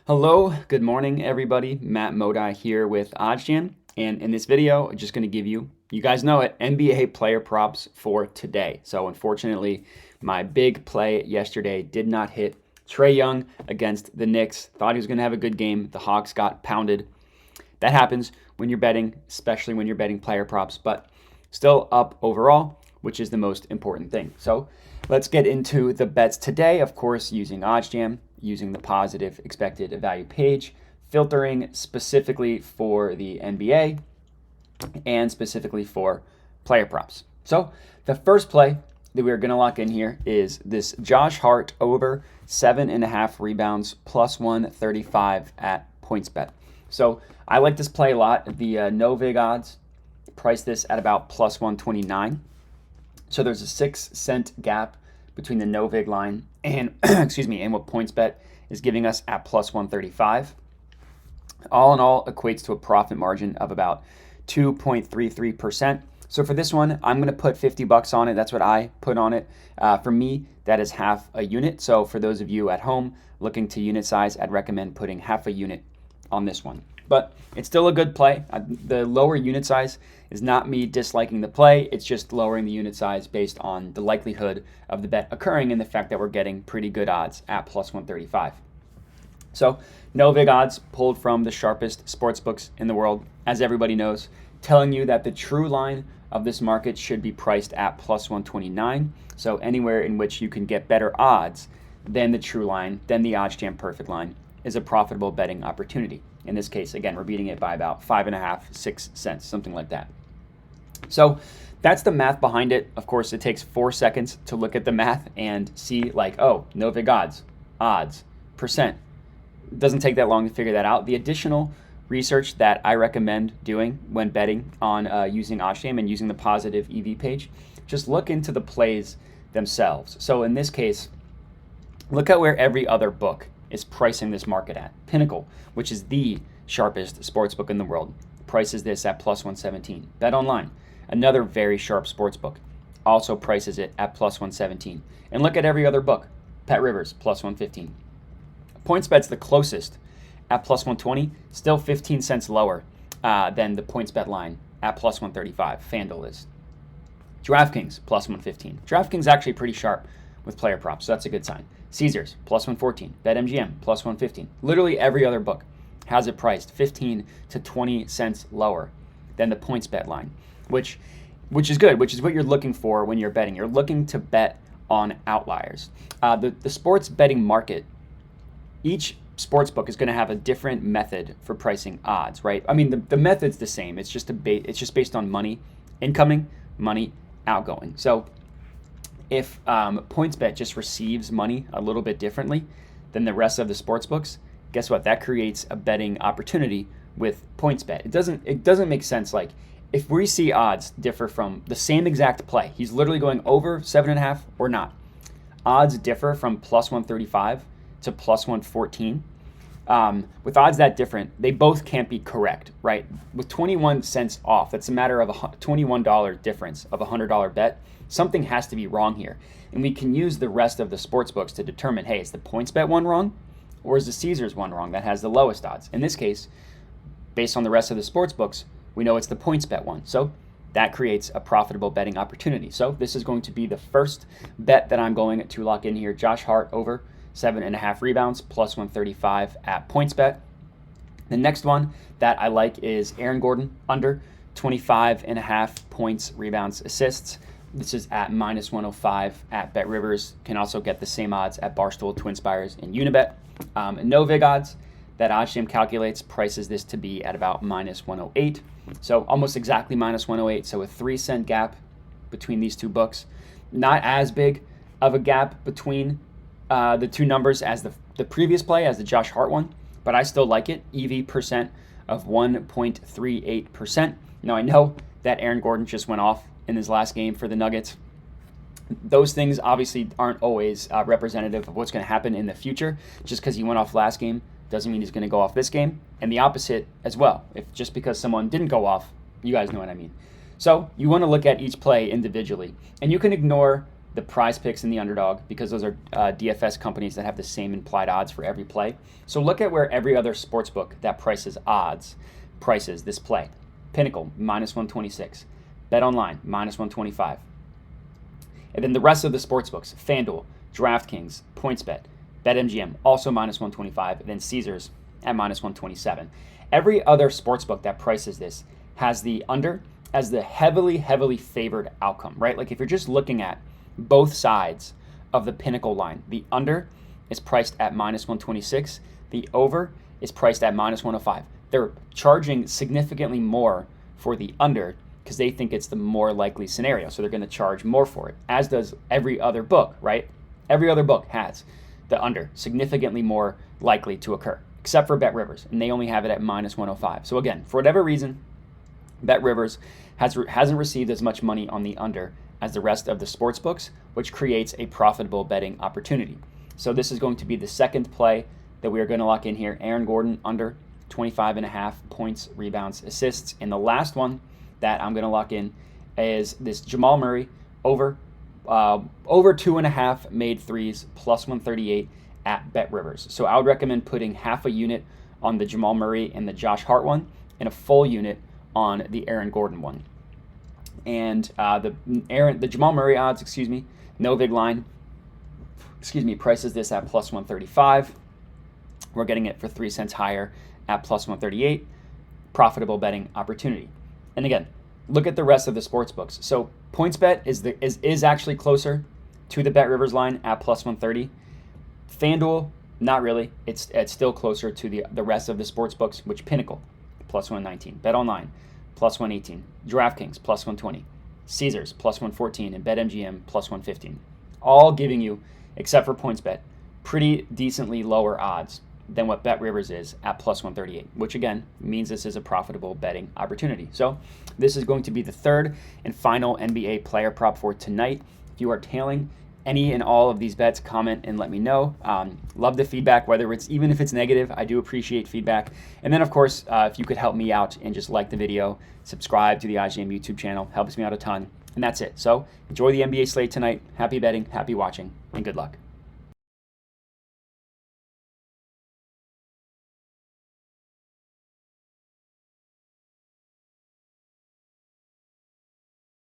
Hello, good morning, everybody. Matt Modi here with OddsJam, and in this video, I'm just going to give you guys know it, NBA player props for today. So unfortunately, my big play yesterday did not hit. Trae Young against the Knicks. Thought he was going to have a good game. The Hawks got pounded. That happens when you're betting, especially when you're betting player props, but still up overall, which is the most important thing. So let's get into the bets today. Of course, using OddsJam, using the positive expected value page, filtering specifically for the NBA and specifically for player props. So the first play that we're going to lock in here is this Josh Hart over 7.5 rebounds plus 135 at PointsBet. So I like this play a lot. The no vig odds price this at about plus 129. So there's a 6-cent gap between the no vig line and and what PointsBet is giving us at plus 135. All in all, equates to a profit margin of about 2.33%. So for this one, I'm going to put $50 on it. That's what I put on it. For me, that is half a unit. So for those of you at home looking to unit size, I'd recommend putting half a unit on this one. But it's still a good play. The lower unit size is not me disliking the play. It's just lowering the unit size based on the likelihood of the bet occurring and the fact that we're getting pretty good odds at plus 135. So no vig odds pulled from the sharpest sports books in the world, as everybody knows, telling you that the true line of this market should be priced at plus 129. So anywhere in which you can get better odds than the true line, than the OddsJam perfect line, is a profitable betting opportunity. In this case, again, we're beating it by about 5.5, 6 cents, something like that. So that's the math behind it. Of course, it takes 4 seconds to look at the math and see like, oh, no vig odds, percent. It doesn't take that long to figure that out. The additional research that I recommend doing when betting on using OddsJam and using the positive EV page, just look into the plays themselves. So in this case, look at where every other book is pricing this market at. Pinnacle, which is the sharpest sports book in the world, prices this at plus 117. Bet Online, another very sharp sports book, also prices it at plus 117. And look at every other book. Pat Rivers, plus 115. PointsBet's the closest at plus 120, still 15 cents lower than the PointsBet line at plus 135. FanDuel is. DraftKings, plus 115. DraftKings actually pretty sharp with player props, so that's a good sign. Caesars, plus 114. BetMGM, plus 115. Literally every other book has it priced 15 to 20 cents lower than the PointsBet line, which is good, which is what you're looking for when you're betting. You're looking to bet on outliers. The sports betting market, each sports book is going to have a different method for pricing odds, right? I mean, the method's the same. It's just based on money incoming, money outgoing. So if PointsBet just receives money a little bit differently than the rest of the sports books, guess what? That creates a betting opportunity with PointsBet. It doesn't make sense. Like if we see odds differ from the same exact play, he's literally going over 7.5 or not. Odds differ from plus 135 to plus 114. With odds that different, they both can't be correct, right? With 21 cents off, that's a matter of a $21 difference of a $100 bet. Something has to be wrong here. And we can use the rest of the sports books to determine, hey, is the PointsBet one wrong? Or is the Caesars one wrong that has the lowest odds? In this case, based on the rest of the sports books, we know it's the PointsBet one. So that creates a profitable betting opportunity. So this is going to be the first bet that I'm going to lock in here. Josh Hart over 7.5 rebounds, plus 135 at PointsBet. The next one that I like is Aaron Gordon under 25.5 points, rebounds, assists. This is at minus 105 at Bet Rivers. Can also get the same odds at Barstool, TwinSpires, and Unibet. No vig odds that OddsJam calculates prices this to be at about minus 108. So almost exactly minus 108. So a 3-cent gap between these two books. Not as big of a gap between the two numbers as the previous play, as the Josh Hart one, but I still like it. EV percent of 1.38%. Now I know that Aaron Gordon just went off in his last game for the Nuggets. Those things obviously aren't always representative of what's going to happen in the future. Just because he went off last game doesn't mean he's going to go off this game, and the opposite as well. If just because someone didn't go off, you guys know what I mean. So you want to look at each play individually, and you can ignore the Prize Picks and the Underdog, because those are DFS companies that have the same implied odds for every play. So look at where every other sportsbook that prices this play. Pinnacle, -126. BetOnline, -125. And then the rest of the sportsbooks, FanDuel, DraftKings, PointsBet, BetMGM, also -125, and then Caesars at -127. Every other sportsbook that prices this has the under as the heavily, heavily favored outcome, right? Like if you're just looking at both sides of the Pinnacle line, the under is priced at -126, the over is priced at -105. They're charging significantly more for the under because they think it's the more likely scenario. So they're going to charge more for it, as does every other book, right? Every other book has the under significantly more likely to occur, except for BetRivers, and they only have it at -105. So again, for whatever reason, BetRivers hasn't received as much money on the under as the rest of the sports books, which creates a profitable betting opportunity. So this is going to be the second play that we are going to lock in here. Aaron Gordon under 25.5 points, rebounds, assists. And the last one that I'm going to lock in is this Jamal Murray over 2.5 made threes, +138 at BetRivers. So I would recommend putting half a unit on the Jamal Murray and the Josh Hart one, and a full unit on the Aaron Gordon one. And the Jamal Murray odds, no big line, prices this at +135. We're getting it for 3 cents higher at +138. Profitable betting opportunity. And again, look at the rest of the sports books. So PointsBet is actually closer to the BetRivers line at +130. FanDuel, not really. It's still closer to the rest of the sports books, which Pinnacle, +119. BetOnline, +118. DraftKings, +120. Caesars, +114. And BetMGM, +115. All giving you, except for PointsBet, pretty decently lower odds than what BetRivers is at +138, which again means this is a profitable betting opportunity. So this is going to be the third and final NBA player prop for tonight. If you are tailing any and all of these bets, comment and let me know. Love the feedback, even if it's negative. I do appreciate feedback. And then of course, if you could help me out and just like the video, subscribe to the OddsJam YouTube channel, helps me out a ton. And that's it. So enjoy the NBA slate tonight. Happy betting, happy watching, and good luck.